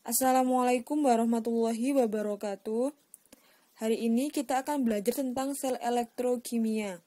Assalamualaikum warahmatullahi wabarakatuh. Hari ini kita akan belajar tentang sel elektrokimia.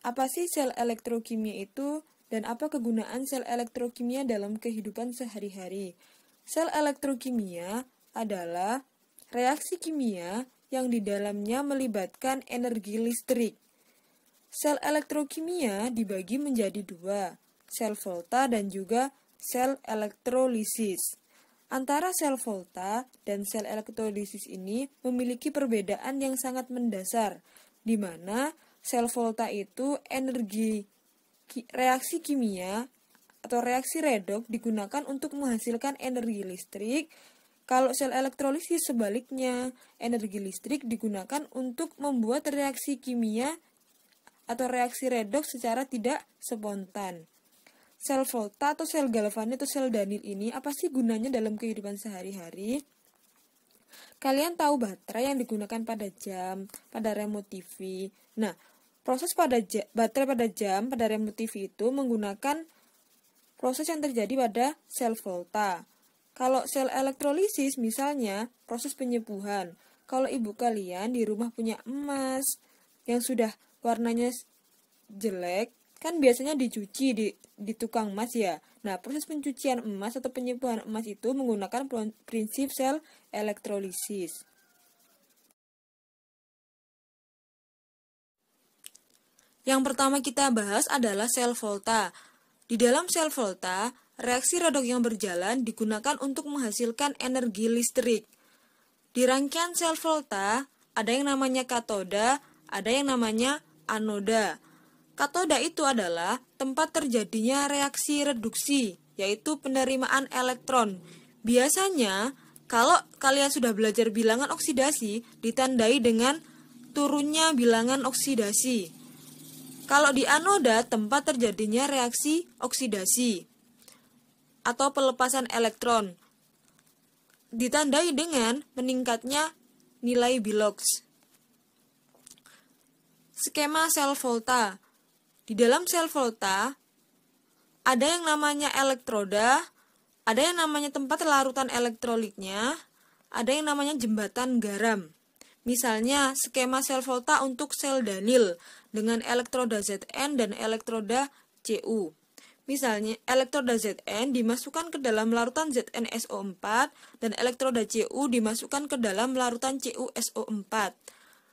Apa sih sel elektrokimia itu dan apa kegunaan sel elektrokimia dalam kehidupan sehari-hari? Sel elektrokimia adalah reaksi kimia yang di dalamnya melibatkan energi listrik. Sel elektrokimia dibagi menjadi dua, sel volta dan juga sel elektrolisis. Antara sel volta dan sel elektrolisis ini memiliki perbedaan yang sangat mendasar, di mana sel volta itu energi reaksi kimia atau reaksi redoks digunakan untuk menghasilkan energi listrik. Kalau sel elektrolisis sebaliknya, energi listrik digunakan untuk membuat reaksi kimia atau reaksi redoks secara tidak spontan. Sel volta atau sel galvani atau sel Danil ini apa sih gunanya dalam kehidupan sehari-hari? Kalian tahu baterai yang digunakan pada jam, pada remote TV. Nah, proses baterai pada jam, pada remote TV itu menggunakan proses yang terjadi pada sel volta. Kalau sel elektrolisis misalnya proses penyepuhan. Kalau ibu kalian di rumah punya emas yang sudah warnanya jelek, kan biasanya dicuci di tukang emas ya. Nah, proses pencucian emas atau penyepuhan emas itu menggunakan prinsip sel elektrolisis. Yang pertama kita bahas adalah sel volta. Di dalam sel volta, reaksi redoks yang berjalan digunakan untuk menghasilkan energi listrik. Di rangkaian sel volta, ada yang namanya katoda, ada yang namanya anoda. Katoda itu adalah tempat terjadinya reaksi reduksi, yaitu penerimaan elektron. Biasanya, kalau kalian sudah belajar bilangan oksidasi, ditandai dengan turunnya bilangan oksidasi. Kalau di anoda, tempat terjadinya reaksi oksidasi atau pelepasan elektron, ditandai dengan meningkatnya nilai Bilox. Skema sel volta. Di dalam sel volta, ada yang namanya elektroda, ada yang namanya tempat larutan elektrolitnya, ada yang namanya jembatan garam. Misalnya, skema sel volta untuk sel Danil dengan elektroda Zn dan elektroda Cu. Misalnya, elektroda Zn dimasukkan ke dalam larutan ZnSO4 dan elektroda Cu dimasukkan ke dalam larutan CuSO4.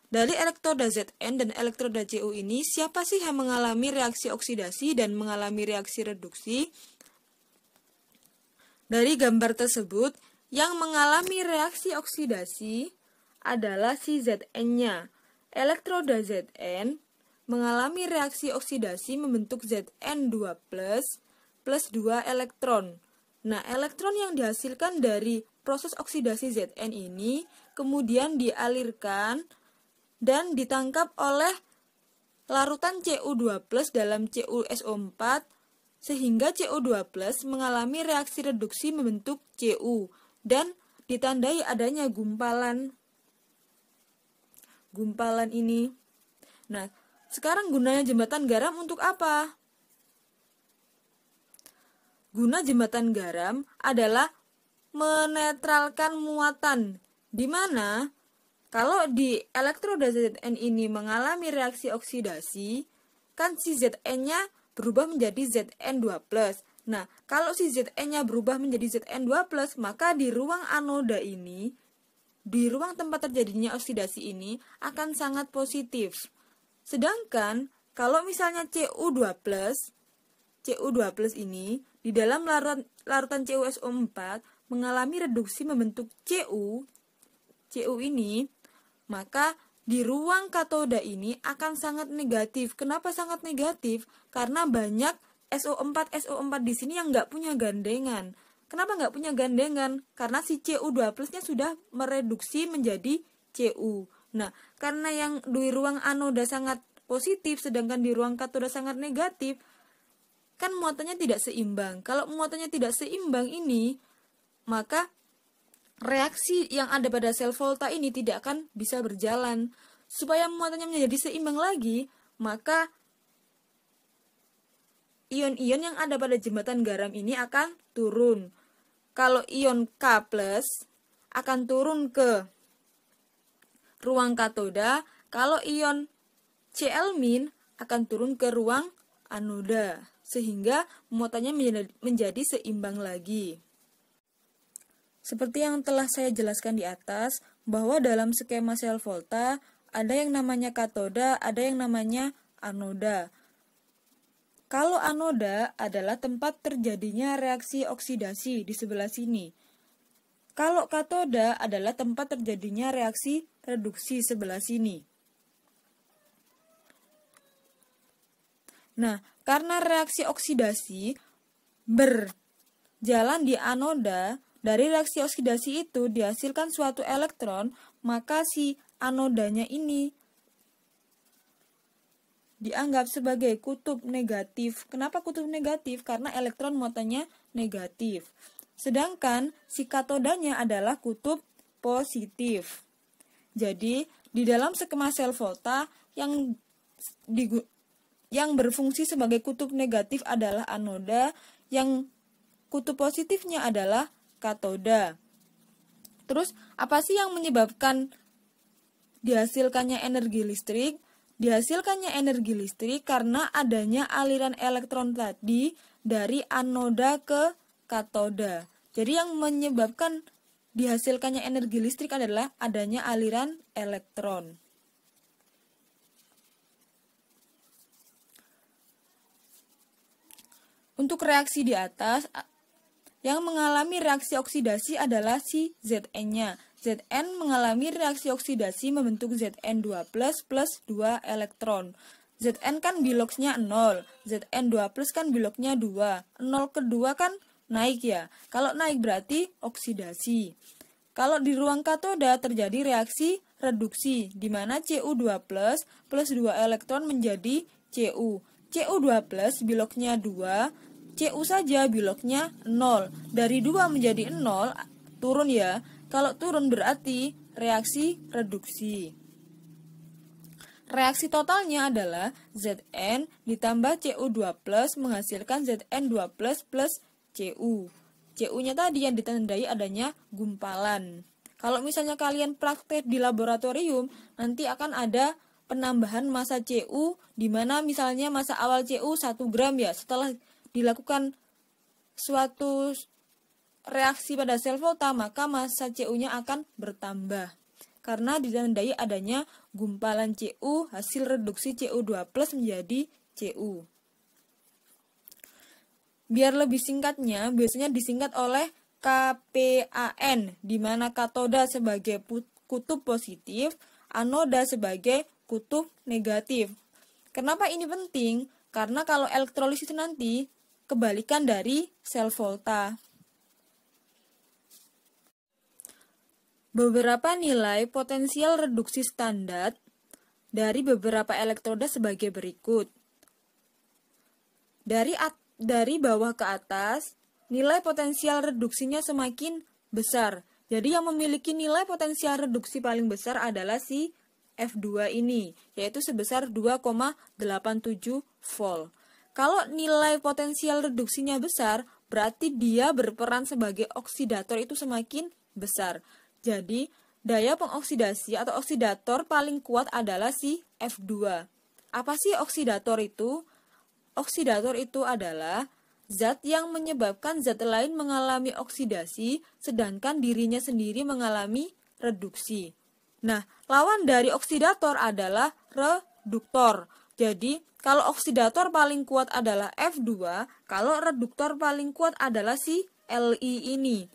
Dari elektroda Zn dan elektroda Cu ini, siapa sih yang mengalami reaksi oksidasi dan mengalami reaksi reduksi? Dari gambar tersebut, yang mengalami reaksi oksidasi adalah si Zn-nya. Elektroda Zn mengalami reaksi oksidasi membentuk Zn2+ plus 2 elektron. Nah, elektron yang dihasilkan dari proses oksidasi Zn ini kemudian dialirkan dan ditangkap oleh larutan Cu2+ dalam CuSO4 sehingga Cu2+ mengalami reaksi reduksi membentuk Cu dan ditandai adanya gumpalan ini. Nah, sekarang gunanya jembatan garam untuk apa? Guna jembatan garam adalah menetralkan muatan, di mana kalau di elektroda Zn ini mengalami reaksi oksidasi, kan si Zn-nya berubah menjadi Zn2+. Nah, kalau si Zn-nya berubah menjadi Zn2+, maka di ruang anoda ini, di ruang tempat terjadinya oksidasi ini akan sangat positif. Sedangkan kalau misalnya Cu2+ ini di dalam larutan CuSO4 mengalami reduksi membentuk Cu ini, maka di ruang katoda ini akan sangat negatif. Kenapa sangat negatif? Karena banyak SO4 di sini yang nggak punya gandengan. Kenapa nggak punya gandengan? Karena si Cu2+-nya sudah mereduksi menjadi Cu. Nah, karena yang di ruang anoda sangat positif, sedangkan di ruang katoda sangat negatif, kan muatannya tidak seimbang. Kalau muatannya tidak seimbang ini, maka reaksi yang ada pada sel volta ini tidak akan bisa berjalan. Supaya muatannya menjadi seimbang lagi, maka ion-ion yang ada pada jembatan garam ini akan turun. kalau ion K+ akan turun ke ruang katoda, kalau ion Cl- akan turun ke ruang anoda, sehingga muatannya menjadi seimbang lagi. Seperti yang telah saya jelaskan di atas, bahwa dalam skema sel volta ada yang namanya katoda, ada yang namanya anoda. Kalau anoda adalah tempat terjadinya reaksi oksidasi di sebelah sini. Kalau katoda adalah tempat terjadinya reaksi reduksi sebelah sini. Nah, karena reaksi oksidasi berjalan di anoda, dari reaksi oksidasi itu dihasilkan suatu elektron, maka si anodanya ini dianggap sebagai kutub negatif. Kenapa kutub negatif? Karena elektron muatannya negatif. Sedangkan si katodanya adalah kutub positif. Jadi, di dalam skema sel volta yang berfungsi sebagai kutub negatif adalah anoda, yang kutub positifnya adalah katoda. Terus, apa sih yang menyebabkan dihasilkannya energi listrik? Dihasilkannya energi listrik karena adanya aliran elektron tadi dari anoda ke katoda. Jadi yang menyebabkan dihasilkannya energi listrik adalah adanya aliran elektron. Untuk reaksi di atas, yang mengalami reaksi oksidasi adalah si Zn-nya. Zn mengalami reaksi oksidasi membentuk Zn2+ plus 2 elektron. Zn kan biloknya 0, Zn2+ kan biloknya 2. 0 ke 2 kan naik ya. Kalau naik berarti oksidasi. Kalau di ruang katoda terjadi reaksi reduksi, di mana Cu2+ plus 2 elektron menjadi Cu. Cu2+ biloknya 2, Cu saja biloknya 0. Dari 2 menjadi 0, turun ya. Kalau turun berarti reaksi reduksi. Reaksi totalnya adalah Zn ditambah Cu2+ menghasilkan Zn2+ plus Cu. Cu-nya tadi yang ditandai adanya gumpalan. Kalau misalnya kalian praktek di laboratorium, nanti akan ada penambahan massa Cu, di mana misalnya massa awal Cu 1 gram ya. Setelah dilakukan suatu reaksi pada sel volta, maka massa Cu-nya akan bertambah. Karena ditandai adanya gumpalan Cu hasil reduksi Cu2+ menjadi Cu. Biar lebih singkatnya, biasanya disingkat oleh KPAN, di mana katoda sebagai kutub positif, anoda sebagai kutub negatif. Kenapa ini penting? Karena kalau elektrolisis nanti kebalikan dari sel volta. Beberapa nilai potensial reduksi standar dari beberapa elektroda sebagai berikut. Dari bawah ke atas, nilai potensial reduksinya semakin besar. Jadi yang memiliki nilai potensial reduksi paling besar adalah si F2 ini, yaitu sebesar 2,87 volt. Kalau nilai potensial reduksinya besar, berarti dia berperan sebagai oksidator itu semakin besar. Jadi, daya pengoksidasi atau oksidator paling kuat adalah si F2. Apa sih oksidator itu? Oksidator itu adalah zat yang menyebabkan zat lain mengalami oksidasi, sedangkan dirinya sendiri mengalami reduksi. Nah, lawan dari oksidator adalah reduktor. Jadi, kalau oksidator paling kuat adalah F2, kalau reduktor paling kuat adalah si Li ini.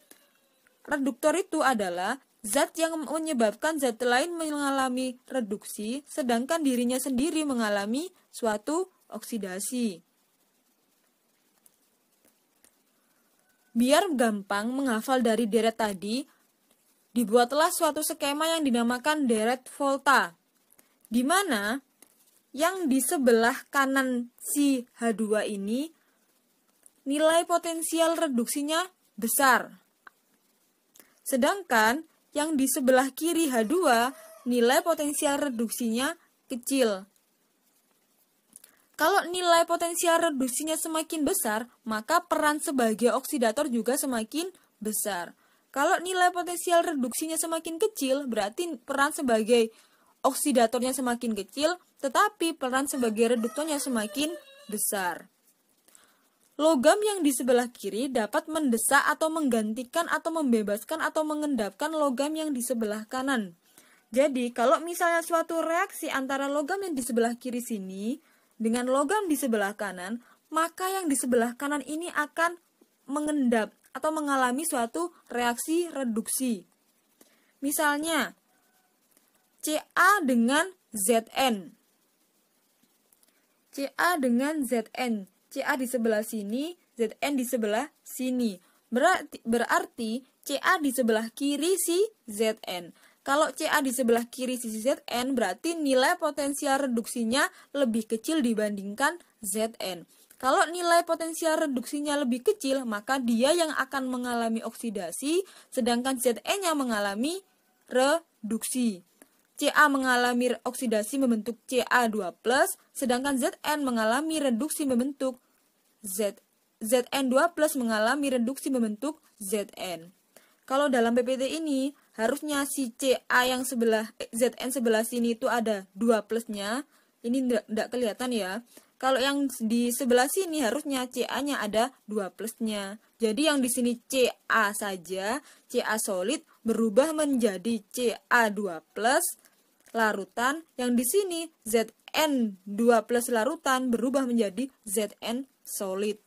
Reduktor itu adalah zat yang menyebabkan zat lain mengalami reduksi, sedangkan dirinya sendiri mengalami suatu oksidasi. Biar gampang menghafal dari deret tadi, dibuatlah suatu skema yang dinamakan deret volta, di mana yang di sebelah kanan si H2 ini nilai potensial reduksinya besar. Sedangkan yang di sebelah kiri H2 nilai potensial reduksinya kecil. Kalau nilai potensial reduksinya semakin besar, maka peran sebagai oksidator juga semakin besar. Kalau nilai potensial reduksinya semakin kecil, berarti peran sebagai oksidatornya semakin kecil, tetapi peran sebagai reduktornya semakin besar. Logam yang di sebelah kiri dapat mendesak atau menggantikan atau membebaskan atau mengendapkan logam yang di sebelah kanan. Jadi, kalau misalnya suatu reaksi antara logam yang di sebelah kiri sini dengan logam di sebelah kanan, maka yang di sebelah kanan ini akan mengendap atau mengalami suatu reaksi reduksi. Misalnya, Ca dengan Zn. Ca dengan Zn. Ca di sebelah sini, Zn di sebelah sini. Berarti Ca di sebelah kiri si Zn. Kalau Ca di sebelah kiri si Zn, berarti nilai potensial reduksinya lebih kecil dibandingkan Zn. Kalau nilai potensial reduksinya lebih kecil, maka dia yang akan mengalami oksidasi, sedangkan Zn-nya mengalami reduksi. Ca mengalami oksidasi membentuk Ca2+, sedangkan Zn mengalami reduksi membentuk Zn2+ mengalami reduksi membentuk Zn. Kalau dalam PPT ini, harusnya si Ca yang Zn sebelah sini itu ada 2 plusnya. Ini tidak kelihatan ya. Kalau yang di sebelah sini harusnya Ca-nya ada 2 plusnya. Jadi yang di sini Ca saja, Ca solid berubah menjadi Ca2 plus larutan. Yang di sini Zn2 plus larutan berubah menjadi Zn solid.